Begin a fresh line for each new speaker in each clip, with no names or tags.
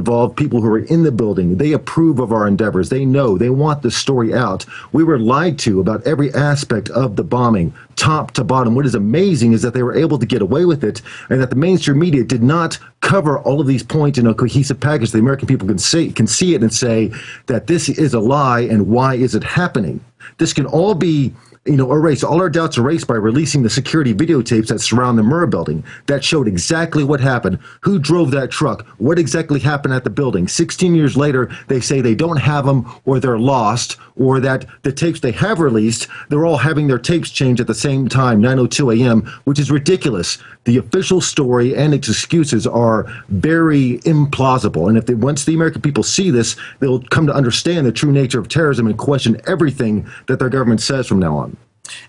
involved people who are in the building. They approve of our endeavors. They know. They want the story out. We were lied to about every aspect of the bombing, top to bottom. What is amazing is that they were able to get away with it, and that the mainstream media did not cover all of these points in a cohesive package. The American people can see it and say that this is a lie, and why is it happening? This can all be erased, all our doubts erased by releasing the security videotapes that surround the Murrah building that showed exactly what happened, who drove that truck, what exactly happened at the building. 16 years later, they say they don't have them, or they're lost, or that the tapes they have released, they're all having their tapes changed at the same time, 9:02 a.m., which is ridiculous. The official story and its excuses are very implausible. And if once the American people see this, they'll come to understand the true nature of terrorism and question everything that their government says from now on.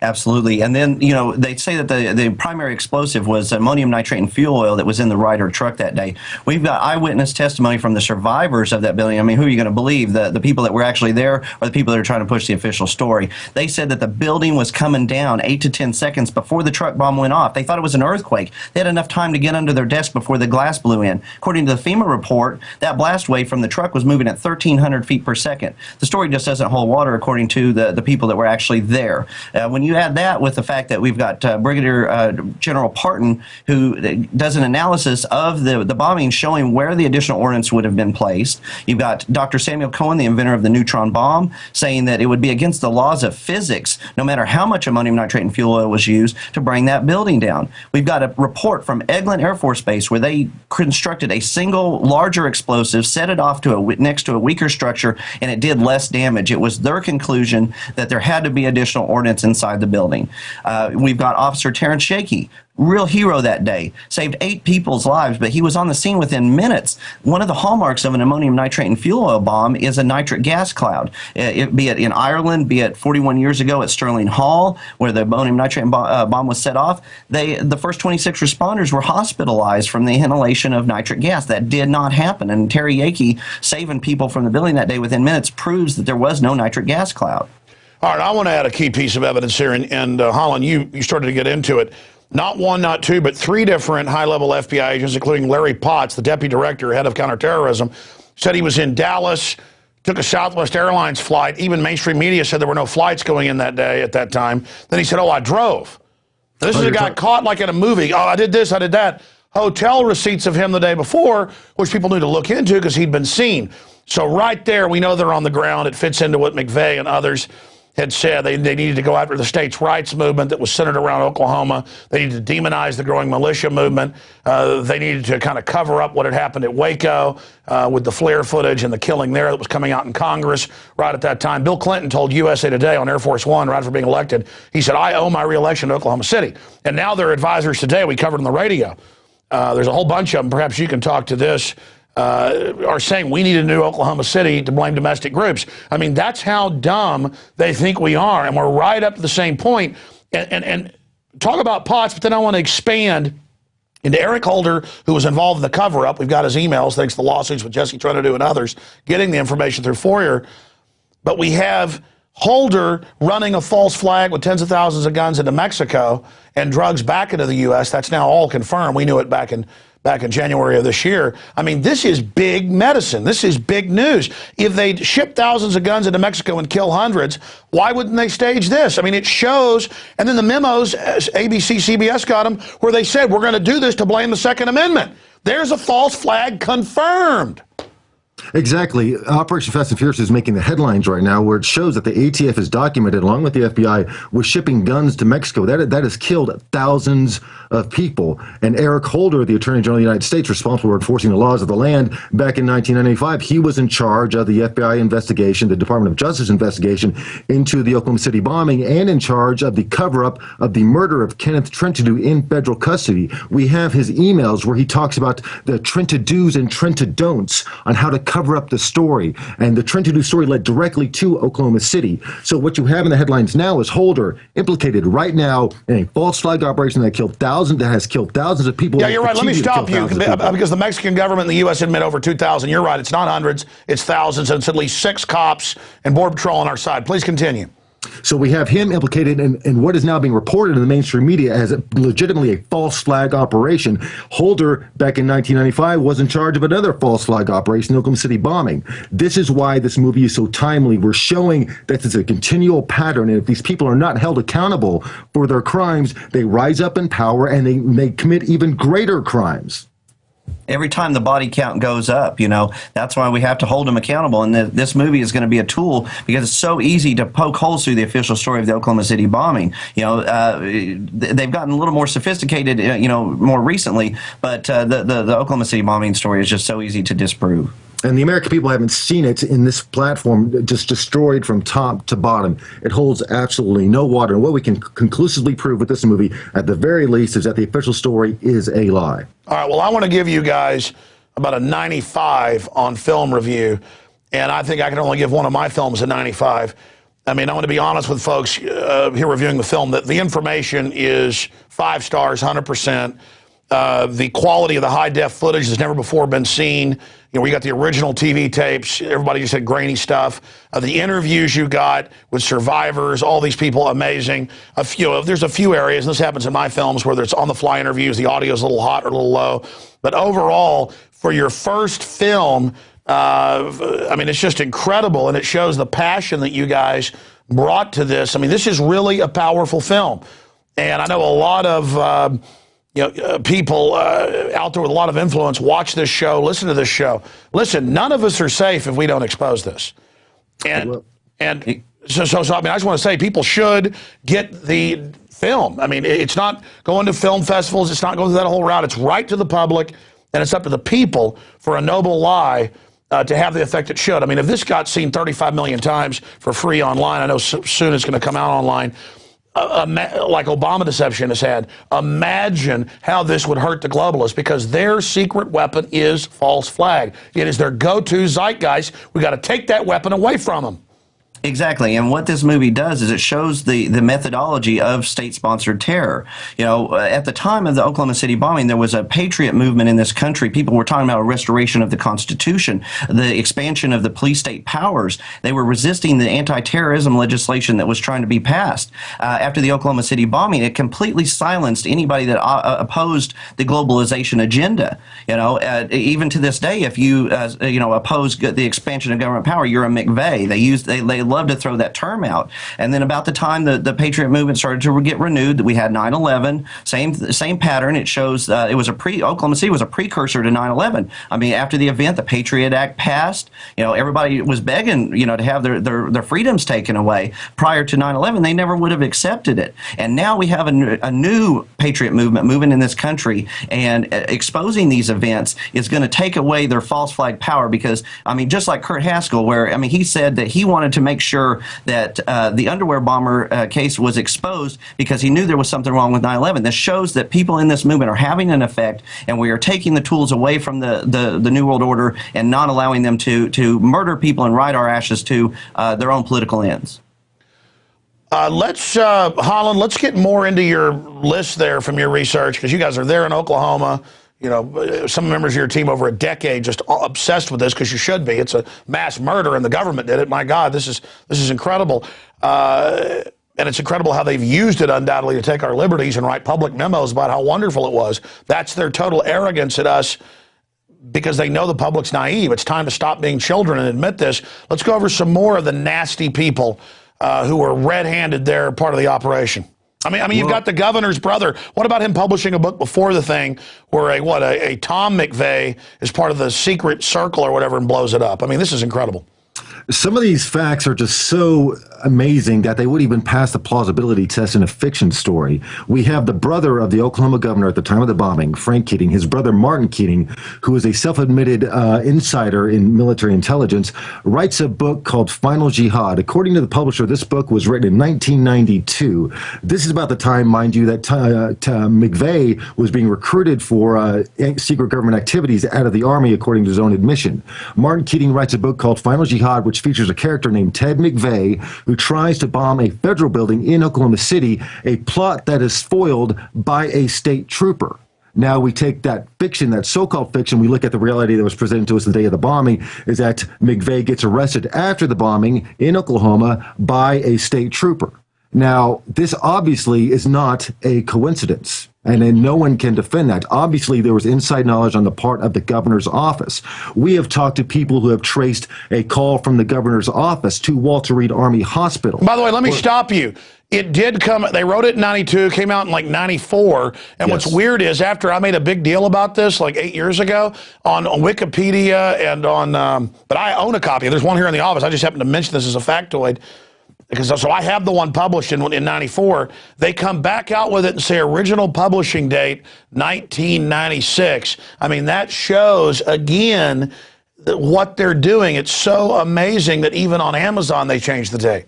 Absolutely. And then, they say that the primary explosive was ammonium nitrate and fuel oil that was in the Ryder truck that day. We've got eyewitness testimony from the survivors of that building. I mean, who are you going to believe? The people that were actually there, or the people that are trying to push the official story? They said that the building was coming down 8 to 10 seconds before the truck bomb went off. They thought it was an earthquake. They had enough time to get under their desk before the glass blew in. According to the FEMA report, that blast wave from the truck was moving at 1,300 feet per second. The story just doesn't hold water, according to the people that were actually there. When you add that with the fact that we've got Brigadier General Parton, who does an analysis of the bombing, showing where the additional ordnance would have been placed. You've got Dr. Samuel Cohen, the inventor of the neutron bomb, saying that it would be against the laws of physics, no matter how much ammonium nitrate and fuel oil was used, to bring that building down. We've got a report from Eglin Air Force Base where they constructed a single larger explosive, set it off to next to a weaker structure, and it did less damage. It was their conclusion that there had to be additional ordnance inside the building. We've got Officer Terrence Shakey, real hero that day, saved 8 people's lives, but he was on the scene within minutes. One of the hallmarks of an ammonium nitrate and fuel oil bomb is a nitric gas cloud. Be it in Ireland, be it 41 years ago at Sterling Hall, where the ammonium nitrate bomb was set off, the first 26 responders were hospitalized from the inhalation of nitric gas. That did not happen, and Terry Yakey saving people from the building that day within minutes proves that there was no nitric gas cloud.
All right, I want to add a key piece of evidence here, and Holland, you started to get into it. Not one, not two, but 3 different high-level FBI agents, including Larry Potts, the deputy director, head of counterterrorism, said he was in Dallas, took a Southwest Airlines flight. Even mainstream media said there were no flights going in that day at that time. Then he said, I drove. This is a guy caught like in a movie. I did this, I did that. Hotel receipts of him the day before, which people need to look into because he'd been seen. So right there, we know they're on the ground. It fits into what McVeigh and others had said. They needed to go after the states' rights movement that was centered around Oklahoma. They needed to demonize the growing militia movement. They needed to kind of cover up what had happened at Waco with the FLIR footage and the killing there that was coming out in Congress right at that time. Bill Clinton told USA Today on Air Force One right after being elected, he said, I owe my reelection to Oklahoma City. And now their advisors today, we covered on the radio, there's a whole bunch of them, perhaps you can talk to this, are saying we need a new Oklahoma City to blame domestic groups. I mean, that's how dumb they think we are, and we're right up to the same point. And talk about Potts, but then I want to expand into Eric Holder, who was involved in the cover-up. We've got his emails, thanks to the lawsuits with Jesse Trinidad and others, getting the information through FOIA. But we have Holder running a false flag with tens of thousands of guns into Mexico and drugs back into the U.S. That's now all confirmed. We knew it back in January of this year. I mean, this is big medicine. This is big news. If they ship thousands of guns into Mexico and kill hundreds, why wouldn't they stage this? I mean, it shows, and then the memos, ABC, CBS got them, where they said, we're going to do this to blame the Second Amendment. There's a false flag confirmed.
Exactly. Operation Fast and Furious is making the headlines right now, where it shows that the ATF is documented, along with the FBI, was shipping guns to Mexico. That has killed thousands of people. And Eric Holder, the Attorney General of the United States, responsible for enforcing the laws of the land back in 1995, he was in charge of the FBI investigation, the Department of Justice investigation into the Oklahoma City bombing, and in charge of the cover-up of the murder of Kenneth Trentadue in federal custody. We have his emails where he talks about the Trentadues and Trentadon'ts on how to cover up the story, and the Trentadue story led directly to Oklahoma City. So what you have in the headlines now is Holder implicated right now in a false flag operation that has killed thousands of people.
Yeah, you're right. Let me stop you because the Mexican government and the U.S. admit over 2,000. You're right. It's not hundreds. It's thousands, and it's at least 6 cops and Border Patrol on our side. Please continue.
So we have him implicated in what is now being reported in the mainstream media as legitimately a false flag operation. Holder, back in 1995, was in charge of another false flag operation, the Oklahoma City bombing. This is why this movie is so timely. We're showing that it's a continual pattern, and if these people are not held accountable for their crimes, they rise up in power and they commit even greater crimes.
Every time the body count goes up, that's why we have to hold them accountable. And this movie is going to be a tool because it's so easy to poke holes through the official story of the Oklahoma City bombing. They've gotten a little more sophisticated, more recently, but the Oklahoma City bombing story is just so easy to disprove.
And the American people haven't seen it in this platform, just destroyed from top to bottom. It holds absolutely no water. And what we can conclusively prove with this movie, at the very least, is that the official story is a lie.
All right, well, I want to give you guys about a 95 on film review, and I think I can only give one of my films a 95. I mean, I want to be honest with folks here reviewing the film that the information is 5 stars, 100%. The quality of the high-def footage has never before been seen. We got the original TV tapes. Everybody just had grainy stuff. The interviews you got with survivors, all these people, amazing. There's a few areas, and this happens in my films, where there's on-the-fly interviews, the audio's a little hot or a little low. But overall, for your first film, I mean, it's just incredible, and it shows the passion that you guys brought to this. I mean, this is really a powerful film. And I know a lot of people out there with a lot of influence watch this show, listen to this show. Listen, none of us are safe if we don't expose this. So I mean, I just want to say people should get the film. I mean, it's not going to film festivals. It's not going through that whole route. It's right to the public, and it's up to the people for a noble lie to have the effect it should. I mean, if this got seen 35 million times for free online, I know soon it's going to come out online, like Obama deception has had, imagine how this would hurt the globalists, because their secret weapon is false flag. It is their go-to zeitgeist. We got to take that weapon away from them.
Exactly, and what this movie does is it shows the methodology of state-sponsored terror. At the time of the Oklahoma City bombing, there was a patriot movement in this country. People were talking about a restoration of the Constitution, the expansion of the police-state powers. They were resisting the anti-terrorism legislation that was trying to be passed. After the Oklahoma City bombing, it completely silenced anybody that opposed the globalization agenda. Even to this day, if you oppose the expansion of government power, you're a McVeigh. They love to throw that term out. And then about the time the Patriot movement started to get renewed, we had 9/11, same pattern. It shows Oklahoma City was a precursor to 9/11. I mean, after the event, the Patriot Act passed. Everybody was begging, to have their freedoms taken away. Prior to 9/11, they never would have accepted it. And now we have a new Patriot movement moving in this country, and exposing these events is going to take away their false flag power, because, I mean, just like Kurt Haskell, where, I mean, he said that he wanted to make sure that the underwear bomber case was exposed because he knew there was something wrong with 9/11. This shows that people in this movement are having an effect, and we are taking the tools away from the New World Order and not allowing them to murder people and ride our ashes to their own political ends.
Holland, let's get more into your list there from your research, because you guys are there in Oklahoma. Some members of your team over a decade just obsessed with this, because you should be. It's a mass murder, and the government did it. My God, this is incredible. And it's incredible how they've used it, undoubtedly, to take our liberties and write public memos about how wonderful it was. That's their total arrogance at us, because they know the public's naive. It's time to stop being children and admit this. Let's go over some more of the nasty people who were red-handed there, part of the operation. I mean, you've got the governor's brother. What about him publishing a book before the thing where a Tom McVeigh is part of the secret circle or whatever and blows it up? I mean, this is incredible.
Some of these facts are just so amazing that they would even pass the plausibility test in a fiction story. We have the brother of the Oklahoma governor at the time of the bombing, Frank Keating, his brother Martin Keating, who is a self-admitted insider in military intelligence, writes a book called Final Jihad. According to the publisher, this book was written in 1992. This is about the time, mind you, that McVeigh was being recruited for secret government activities out of the Army, according to his own admission. Martin Keating writes a book called Final Jihad, which features a character named Ted McVeigh, who tries to bomb a federal building in Oklahoma City, a plot that is foiled by a state trooper. Now we take that fiction, that so-called fiction, we look at the reality that was presented to us the day of the bombing, is that McVeigh gets arrested after the bombing in Oklahoma by a state trooper. Now, this obviously is not a coincidence, and then no one can defend that. Obviously, there was inside knowledge on the part of the governor's office. We have talked to people who have traced a call from the governor's office to Walter Reed Army Hospital.
By the way, let me stop you. It did come, they wrote it in 92, came out in like 94. And what's weird is after I made a big deal about this like 8 years ago on Wikipedia and on, but I own a copy. There's one here in the office. I just happened to mention this as a factoid. Because so I have the one published in 94. They come back out with it and say original publishing date 1996. I mean, that shows again what they're doing. It's so amazing that even on Amazon they changed the date.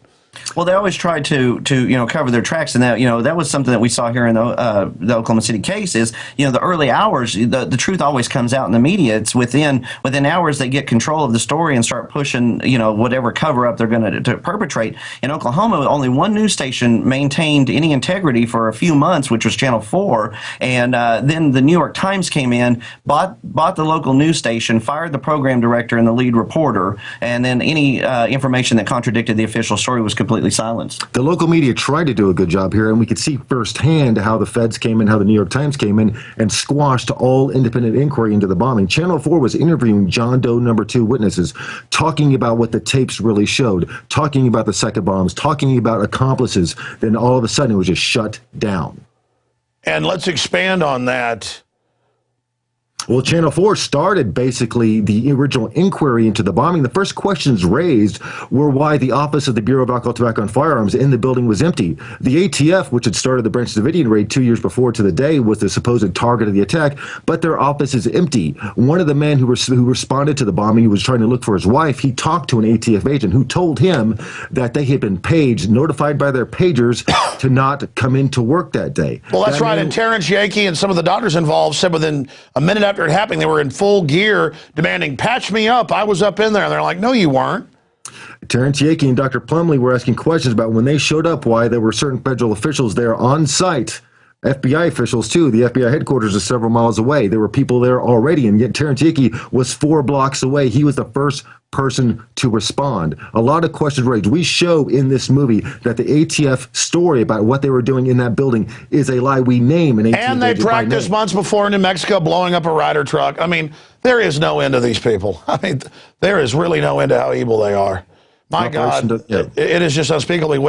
Well, they always try to cover their tracks, and that that was something that we saw here in the Oklahoma City case. Is the early hours, the truth always comes out in the media. It's within hours they get control of the story and start pushing whatever cover up they're going to perpetrate. In Oklahoma, only one news station maintained any integrity for a few months, which was Channel 4, and then the New York Times came in, bought the local news station, fired the program director and the lead reporter, and then any information that contradicted the official story was completely silenced.
The local media tried to do a good job here, and we could see firsthand how the feds came in, how the New York Times came in, and squashed all independent inquiry into the bombing. Channel 4 was interviewing John Doe #2 witnesses, talking about what the tapes really showed, talking about the second bombs, talking about accomplices. Then all of a sudden it was just shut down.
And let's expand on that.
Well, Channel 4 started basically the original inquiry into the bombing. The first questions raised were why the office of the Bureau of Alcohol, Tobacco, and Firearms in the building was empty. The ATF, which had started the Branch Davidian raid 2 years before to the day, was the supposed target of the attack, but their office is empty. One of the men who responded to the bombing, who was trying to look for his wife, he talked to an ATF agent who told him that they had been paged, notified by their pagers to not come into work that day.
Well, that's right. And Terrence Yakey and some of the doctors involved said within a minute after it happened, they were in full gear demanding, patch me up. I was up in there. And they're like, no, you weren't.
Terrence Yakey and Dr. Plumley were asking questions about when they showed up, why there were certain federal officials there on site. FBI officials, too. The FBI headquarters is several miles away. There were people there already, and yet Terrence Yakey was 4 blocks away. He was the first person to respond. A lot of questions raised. We show in this movie that the ATF story about what they were doing in that building is a lie. We name an ATF
And they practiced months before in New Mexico blowing up a Ryder truck. I mean, there is no end to these people. I mean, there is really no end to how evil they are. My God, it is just unspeakably